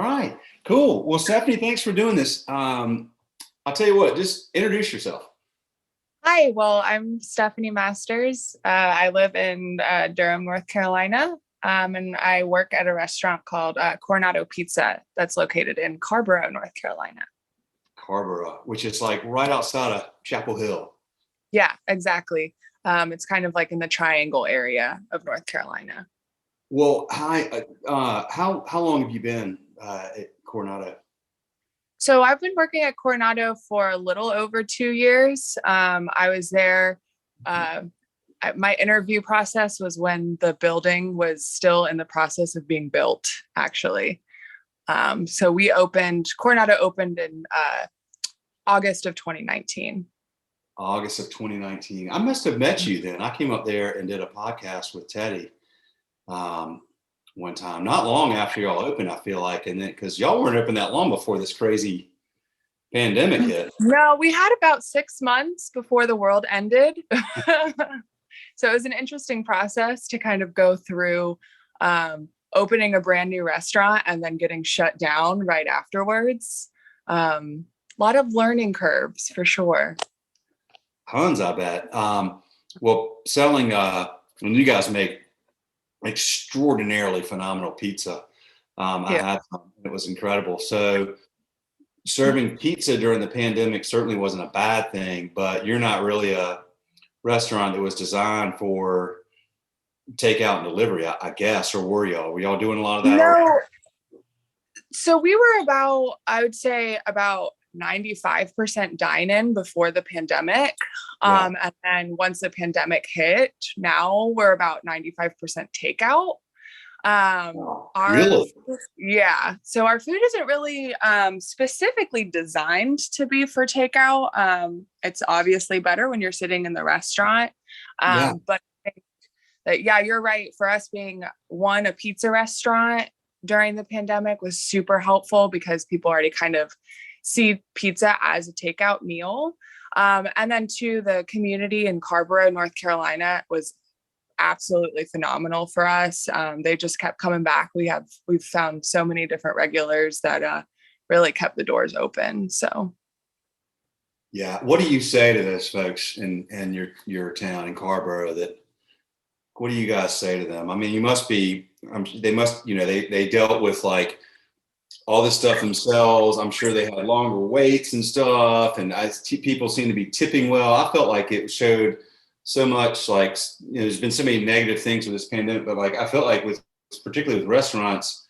right. Cool. Well, Stephanie, thanks for doing this. I'll tell you what, just introduce yourself. Hi, well, I'm Stephanie Masters. I live in Durham, North Carolina, and I work at a restaurant called Coronato Pizza that's located in Carrboro, North Carolina. Carrboro, which is like right outside of Chapel Hill. Yeah, exactly. It's kind of like in the Triangle area of North Carolina. Well, hi. How long have you been at Coronato? So I've been working at Coronato for a little over 2 years. I was there. Uh, my interview process was when the building was still in the process of being built, actually. So Coronado opened in August of 2019. August of 2019. I must have met you then. I came up there and did a podcast with Teddy one time, not long after y'all opened, I feel like. And then because y'all weren't open that long before this crazy pandemic hit. No, we had about 6 months before the world ended. So it was an interesting process to kind of go through opening a brand new restaurant and then getting shut down right afterwards. A lot of learning curves for sure. Tons, I bet. Well, selling, when you guys make extraordinarily phenomenal pizza, I Yeah. had some, it was incredible. So serving pizza during the pandemic certainly wasn't a bad thing, but you're not really a restaurant that was designed for takeout and delivery, I guess, or were y'all? Were y'all doing a lot of that already? No, so we were I would say about 95% dine-in before the pandemic. Yeah. And then once the pandemic hit, now we're about 95% takeout. Really? Yeah. So our food isn't really specifically designed to be for takeout. It's obviously better when you're sitting in the restaurant. Yeah. But I think that, yeah, you're right. For us being a pizza restaurant during the pandemic was super helpful because people already kind of see pizza as a takeout meal. And then two, the community in Carrboro, North Carolina was absolutely phenomenal for us. They just kept coming back. We've found so many different regulars that really kept the doors open. So Yeah. What do you say to those folks in your town in Carrboro what do you guys say to them? I mean, they must, they dealt with like all this stuff themselves. I'm sure they had longer waits and stuff. And people seem to be tipping well. I felt like it showed so much, like, there's been so many negative things with this pandemic, but like, I felt like particularly with restaurants,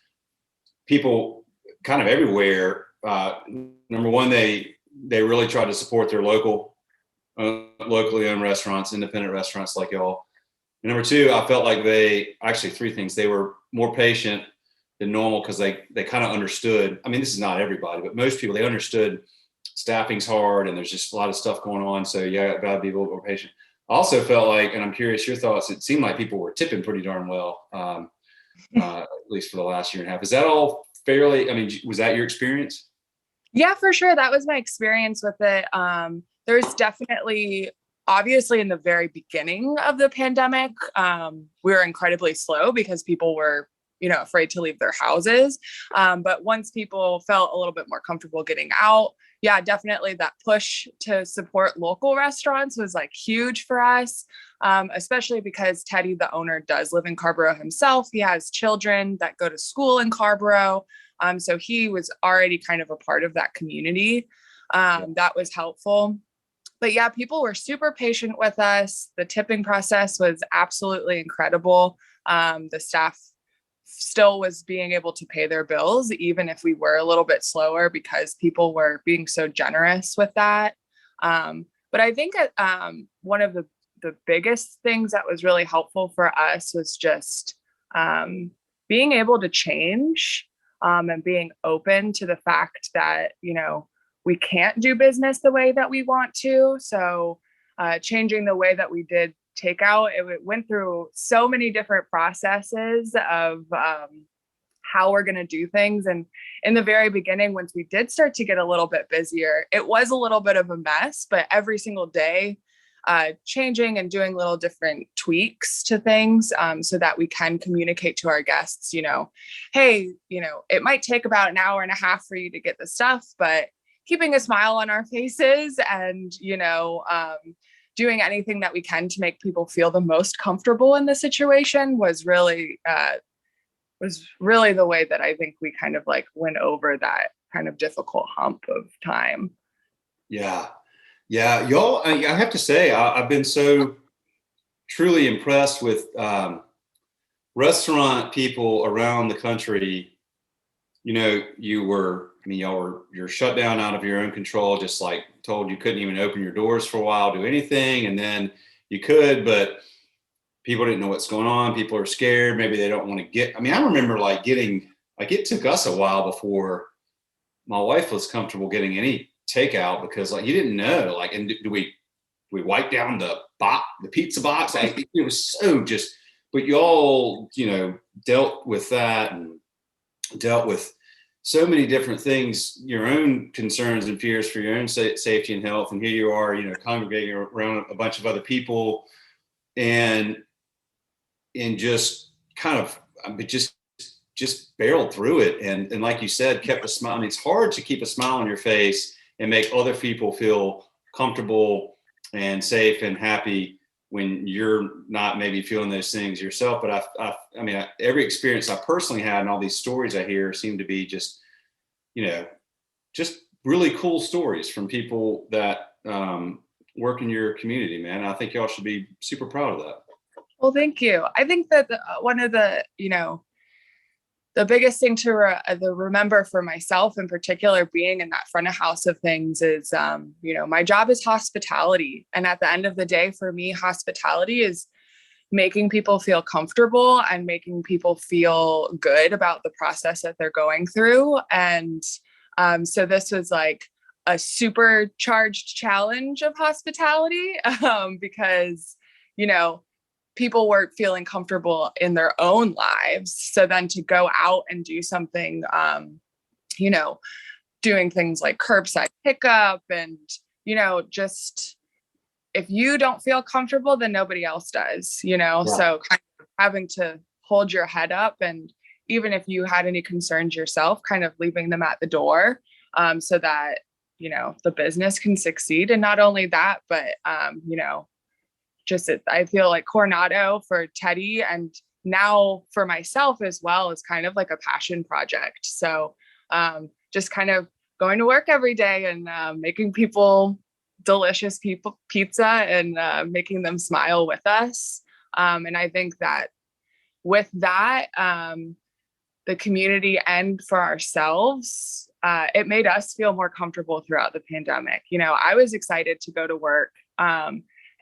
people kind of everywhere, number one, they really tried to support their locally owned restaurants, independent restaurants like y'all. And number two, I felt like actually three things. They were more patient than normal because they kind of understood. I mean, this is not everybody, but most people, they understood staffing's hard and there's just a lot of stuff going on. So yeah, gotta be a little more patient. I also felt like, and I'm curious your thoughts, it seemed like people were tipping pretty darn well, at least for the last year and a half. Is that all fairly, I mean, was that your experience? yeah, for sure. That was my experience with it. There's definitely, obviously, in the very beginning of the pandemic, we were incredibly slow because people were, afraid to leave their houses. But once people felt a little bit more comfortable getting out, yeah, definitely that push to support local restaurants was like huge for us, especially because Teddy, the owner, does live in Carrboro himself. He has children that go to school in Carrboro. So he was already kind of a part of that community. That was helpful. But yeah, people were super patient with us. The tipping process was absolutely incredible. The staff still was being able to pay their bills, even if we were a little bit slower because people were being so generous with that. But I think one of the biggest things that was really helpful for us was just being able to change and being open to the fact that, we can't do business the way that we want to. So changing the way that we did takeout, it went through so many different processes of how we're going to do things. And in the very beginning, once we did start to get a little bit busier, it was a little bit of a mess, but every single day changing and doing little different tweaks to things, so that we can communicate to our guests, hey, it might take about an hour and a half for you to get the stuff, but keeping a smile on our faces and, doing anything that we can to make people feel the most comfortable in the situation was really the way that I think we kind of like went over that kind of difficult hump of time. Yeah. Yeah. Y'all, I have to say, I've been so truly impressed with restaurant people around the country. You're shut down out of your own control, just like told you couldn't even open your doors for a while, do anything. And then you could, but people didn't know what's going on. People are scared. Maybe they don't want to I remember it took us a while before my wife was comfortable getting any takeout, because you didn't know, and do we wipe down the pizza box? It was so but you all, dealt with that and dealt with so many different things, your own concerns and fears for your own safety and health. And here you are, congregating around a bunch of other people and just kind of, just barreled through it. And like you said, kept a smile. It's hard to keep a smile on your face and make other people feel comfortable and safe and happy when you're not maybe feeling those things yourself. But every experience I personally had and all these stories I hear seem to be just really cool stories from people that work in your community, man. I think y'all should be super proud of that. Well, thank you. I think that one of the, the biggest thing to remember for myself in particular, being in that front of house of things is, my job is hospitality. And at the end of the day, for me, hospitality is making people feel comfortable and making people feel good about the process that they're going through. And so this was like a supercharged challenge of hospitality, because, people weren't feeling comfortable in their own lives. So then to go out and do something, doing things like curbside pickup and, just if you don't feel comfortable, then nobody else does, Yeah. So kind of having to hold your head up, and even if you had any concerns yourself, kind of leaving them at the door, so that, the business can succeed. And not only that, but, I feel like Coronato for Teddy and now for myself as well is kind of like a passion project. So just kind of going to work every day and making people delicious pizza and making them smile with us. And I think that with that, the community and for ourselves, it made us feel more comfortable throughout the pandemic. I was excited to go to work.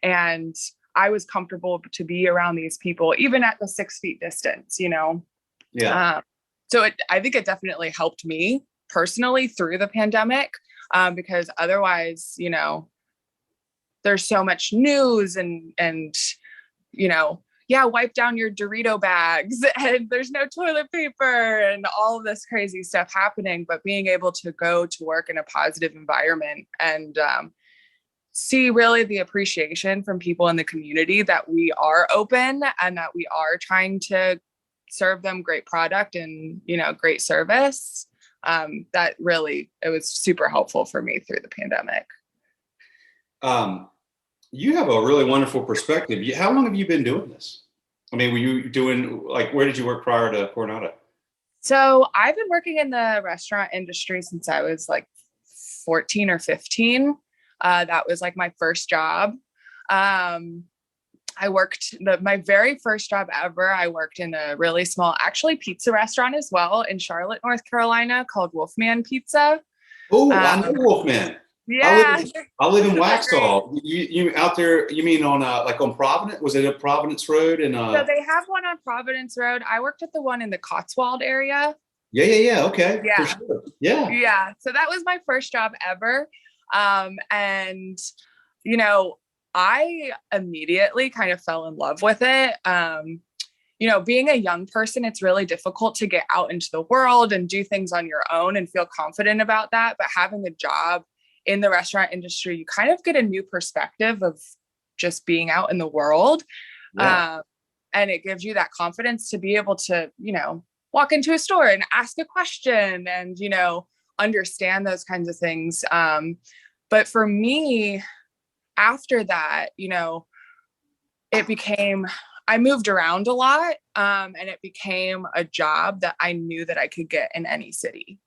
And I was comfortable to be around these people, even at the 6 feet distance, Yeah. So I think it definitely helped me personally through the pandemic, because otherwise, there's so much news and, wipe down your Dorito bags and there's no toilet paper and all of this crazy stuff happening, but being able to go to work in a positive environment and, see really the appreciation from people in the community that we are open and that we are trying to serve them great product and, great service. That really, it was super helpful for me through the pandemic. You have a really wonderful perspective. How long have you been doing this? Were you doing, where did you work prior to Coronato? So I've been working in the restaurant industry since I was 14 or 15. That was my first job. I worked my very first job ever. I worked in a really small, actually pizza restaurant as well in Charlotte, North Carolina called Wolfman Pizza. Oh, I know Wolfman. Yeah. I live in Waxhaw. You out there, you mean on on Providence? Was it a Providence Road? So they have one on Providence Road. I worked at the one in the Cotswold area. Yeah. Okay. Yeah. For sure. Yeah. Yeah. So that was my first job ever. And, I immediately kind of fell in love with it. Being a young person, it's really difficult to get out into the world and do things on your own and feel confident about that. But having a job in the restaurant industry, you kind of get a new perspective of just being out in the world. Yeah. And it gives you that confidence to be able to, walk into a store and ask a question and, understand those kinds of things. But for me, after that, I moved around a lot, and it became a job that I knew that I could get in any city.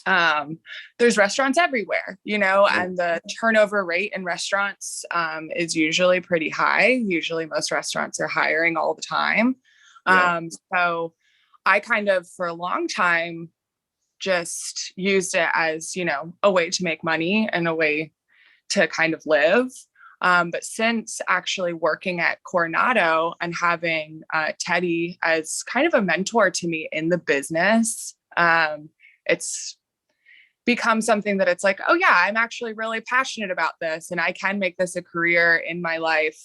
There's restaurants everywhere, and the turnover rate in restaurants is usually pretty high. Usually most restaurants are hiring all the time. Yeah. So I kind of, for a long time, just used it as, a way to make money and a way to kind of live. But since actually working at Coronato and having Teddy as kind of a mentor to me in the business, it's become something that it's like, oh yeah, I'm actually really passionate about this and I can make this a career in my life.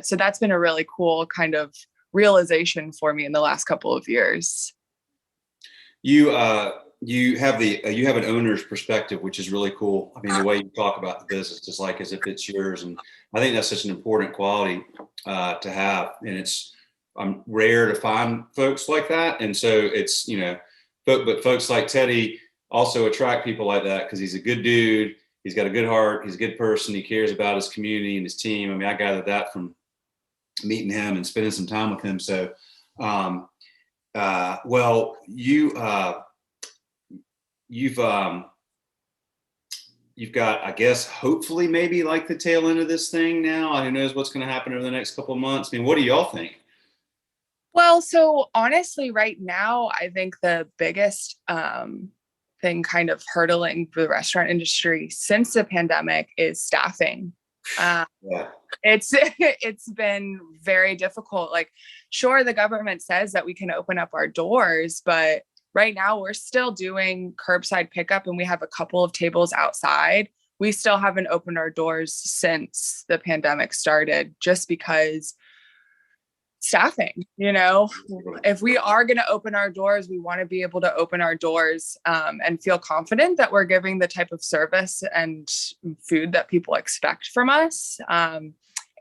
So that's been a really cool kind of realization for me in the last couple of years. You have an owner's perspective, which is really cool. I mean, the way you talk about the business is like as if it's yours, and I think that's such an important quality to have. And it's rare to find folks like that, and so it's but folks like Teddy also attract people like that because he's a good dude. He's got a good heart. He's a good person. He cares about his community and his team. I mean, I gathered that from meeting him and spending some time with him. So, well, you've got, I guess, hopefully maybe like the tail end of this thing now. Who knows what's going to happen over the next couple of months? I mean, what do y'all think? Well, so honestly, right now, I think the biggest thing kind of hurdling the restaurant industry since the pandemic is staffing. Yeah. It's been very difficult. Like, sure, the government says that we can open up our doors, but right now we're still doing curbside pickup and we have a couple of tables outside. We still haven't opened our doors since the pandemic started just because staffing, if we are going to open our doors, we want to be able to open our doors and feel confident that we're giving the type of service and food that people expect from us.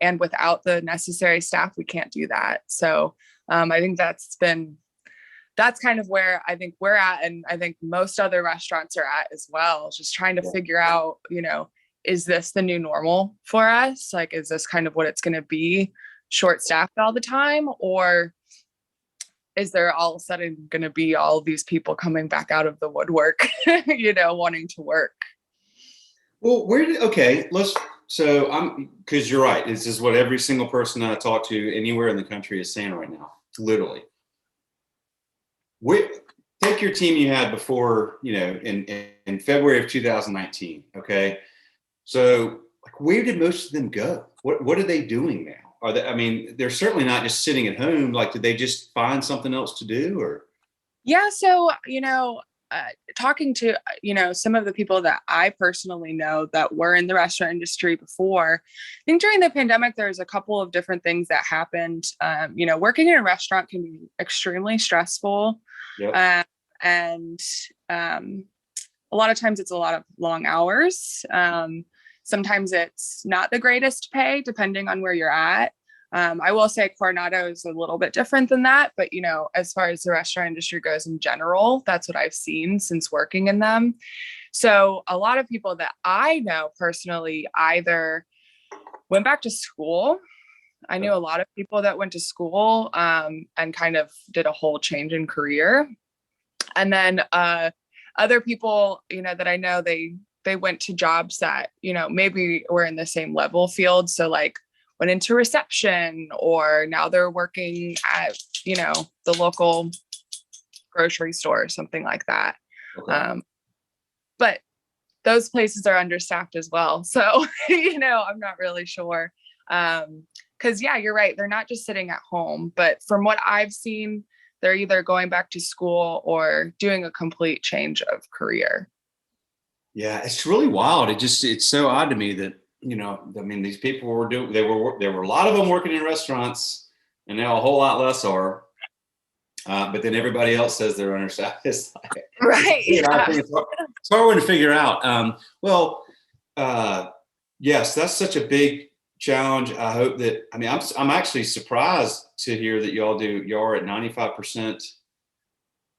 And without the necessary staff, we can't do that. So I think that's kind of where I think we're at. And I think most other restaurants are at as well, just trying to figure out, is this the new normal for us? Like, is this kind of what it's going to be? Short staffed all the time, or is there all of a sudden going to be all these people coming back out of the woodwork, wanting to work? Well, because you're right. This is what every single person that I talk to anywhere in the country is saying right now, literally. Take your team you had before, in February of 2019. Okay. So like, where did most of them go? What are they doing now? They're certainly not just sitting at home. Like, did they just find something else to do or? Yeah. So, talking to, some of the people that I personally know that were in the restaurant industry before, I think during the pandemic, there's a couple of different things that happened. Working in a restaurant can be extremely stressful. Yep. And a lot of times it's a lot of long hours. Sometimes it's not the greatest pay, depending on where you're at. I will say Coronato is a little bit different than that. But, as far as the restaurant industry goes in general, that's what I've seen since working in them. So a lot of people that I know personally either went back to school. I knew a lot of people that went to school and kind of did a whole change in career. And then other people, that I know, they went to jobs that, maybe were in the same level field. So like went into reception, or now they're working at, the local grocery store or something like that. Okay. But those places are understaffed as well. So, I'm not really sure. Cause yeah, you're right. They're not just sitting at home, but from what I've seen, they're either going back to school or doing a complete change of career. Yeah, it's really wild. It's so odd to me that, these people there were a lot of them working in restaurants, and now a whole lot less are. But then everybody else says they're understaffed. Right. I think it's hard one to figure out. Yes, that's such a big challenge. I hope that, I mean, I'm actually surprised to hear that y'all are at 95%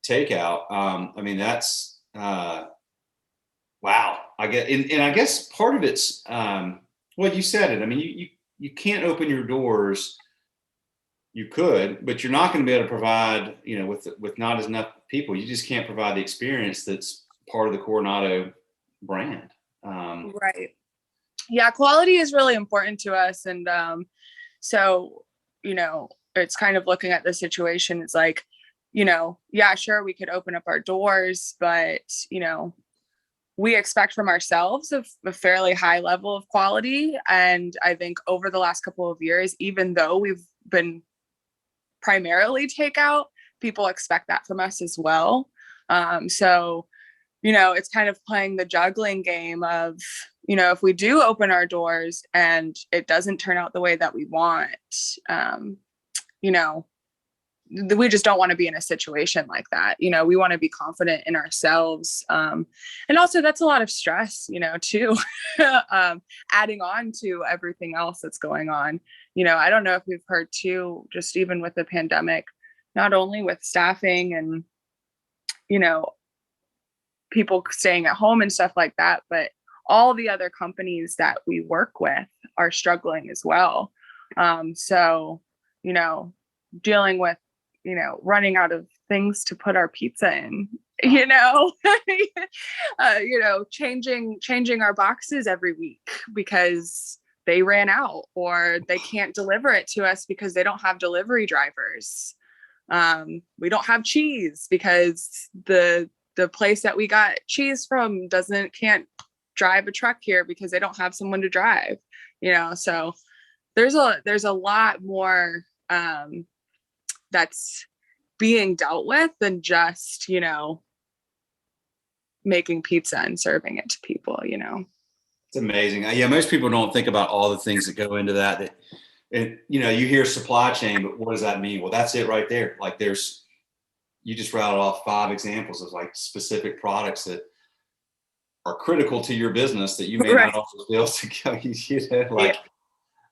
takeout. I mean, that's, wow. I get, and I guess part of it's, well, you said it. I mean, you can't open your doors. You could, but you're not going to be able to provide, with not as enough people. You just can't provide the experience that's part of the Coronato brand. Right. Yeah, quality is really important to us. And so, it's kind of looking at the situation. It's like, yeah, sure, we could open up our doors, but, we expect from ourselves a fairly high level of quality. And I think over the last couple of years, even though we've been primarily takeout, people expect that from us as well. So, it's kind of playing the juggling game of, if we do open our doors and it doesn't turn out the way that we want, you know, we just don't want to be in a situation like that. We want to be confident in ourselves. And also that's a lot of stress, too, adding on to everything else that's going on. I don't know if we've heard too, just even with the pandemic, not only with staffing and, people staying at home and stuff like that, but all the other companies that we work with are struggling as well. So, dealing with, running out of things to put our pizza in, changing our boxes every week because they ran out or they can't deliver it to us because they don't have delivery drivers. We don't have cheese because the place that we got cheese from can't drive a truck here because they don't have someone to drive, so there's a lot more that's being dealt with than just, making pizza and serving it to people. It's amazing. Yeah, most people don't think about all the things that go into that. And you hear supply chain, but what does that mean? Well, that's it right there. Like you just routed off 5 examples of like specific products that are critical to your business that you may Right. not always be able to go, like, yeah.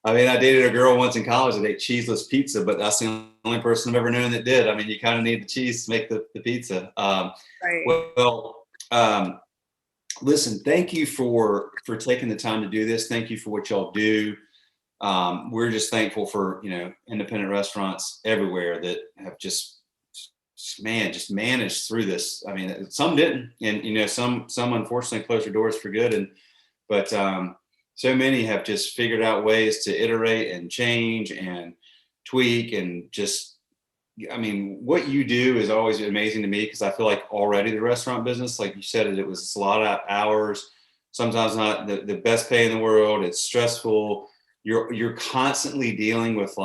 I mean, I dated a girl once in college that ate cheeseless pizza, but that's the only person I've ever known that did. I mean, you kind of need the cheese to make the pizza. Right. Listen, thank you for taking the time to do this. Thank you for what y'all do. We're just thankful for, independent restaurants everywhere that have just managed through this. I mean, some didn't, and, some unfortunately closed their doors for good. But so many have just figured out ways to iterate and change and tweak and just, I mean, what you do is always amazing to me because I feel like already the restaurant business, like you said, it was a lot of hours, sometimes not the best pay in the world. It's stressful. You're constantly dealing with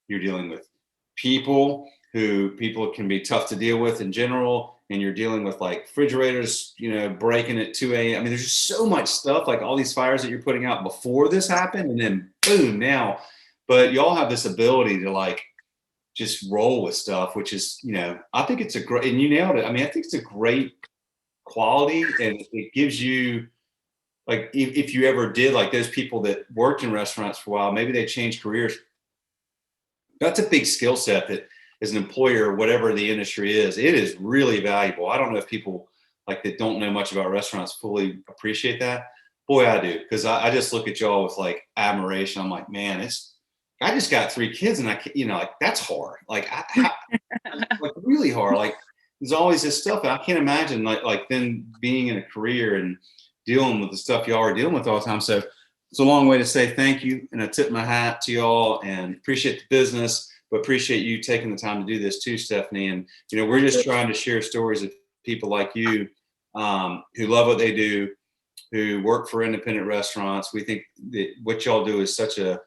you're dealing with people can be tough to deal with in general. And you're dealing with like refrigerators, breaking at 2 a.m. I mean, there's just so much stuff, like all these fires that you're putting out before this happened. And then boom, now, but y'all have this ability to just roll with stuff, which is, I think it's a great, and you nailed it. I mean, I think it's a great quality and it gives you, like, if you ever did, like those people that worked in restaurants for a while, maybe they changed careers. That's a big skill set that as an employer, whatever the industry is, it is really valuable. I don't know if people that don't know much about restaurants fully appreciate that. Boy, I do. Cause I just look at y'all with admiration. I'm like, man, I just got 3 kids and that's hard. Really hard. There's always this stuff. And I can't imagine then being in a career and dealing with the stuff y'all are dealing with all the time. So it's a long way to say thank you. And I tip my hat to y'all and appreciate the business, but appreciate you taking the time to do this too, Stephanie. And, we're just trying to share stories of people like you who love what they do, who work for independent restaurants. We think that what y'all do is such a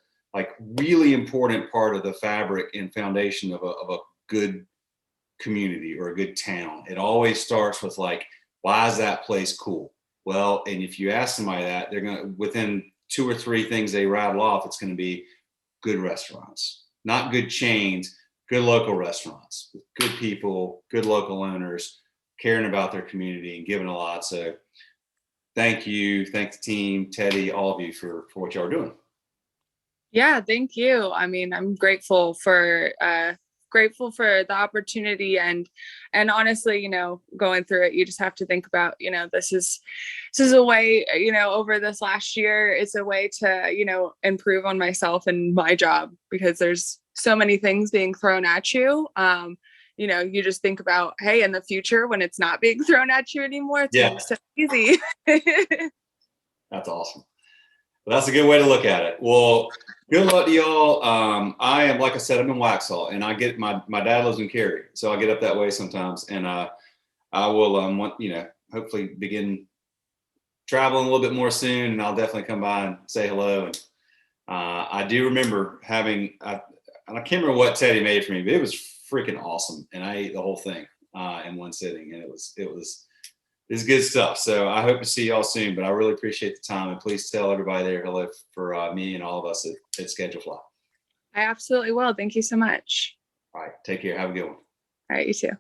really important part of the fabric and foundation of a good community or a good town. It always starts with why is that place cool? Well, and if you ask somebody that, they're going to, within 2 or 3 things they rattle off, it's going to be good restaurants, not good chains, good local restaurants with good people, good local owners, caring about their community and giving a lot. So thank you. Thank the team, Teddy, all of you for what y'all are doing. Yeah, thank you. I mean, I'm grateful for the opportunity, and honestly, going through it, you just have to think about, this is a way, over this last year, it's a way to, improve on myself and my job, because there's so many things being thrown at you. You just think about, hey, in the future when it's not being thrown at you anymore, it's gonna Yeah, be so easy. that's awesome. Well, that's a good way to look at it. Well, good luck to y'all. I am, like I said, I'm in Waxhaw, and I get my dad lives in Cary, so I get up that way sometimes, and I will hopefully begin traveling a little bit more soon, and I'll definitely come by and say hello. And I do remember and I can't remember what Teddy made for me, but it was freaking awesome, and I ate the whole thing in one sitting, and it's good stuff. So I hope to see y'all soon, but I really appreciate the time, and please tell everybody there hello for me and all of us at Schedule Fly. I absolutely will. Thank you so much. All right, take care. Have a good one. All right, you too.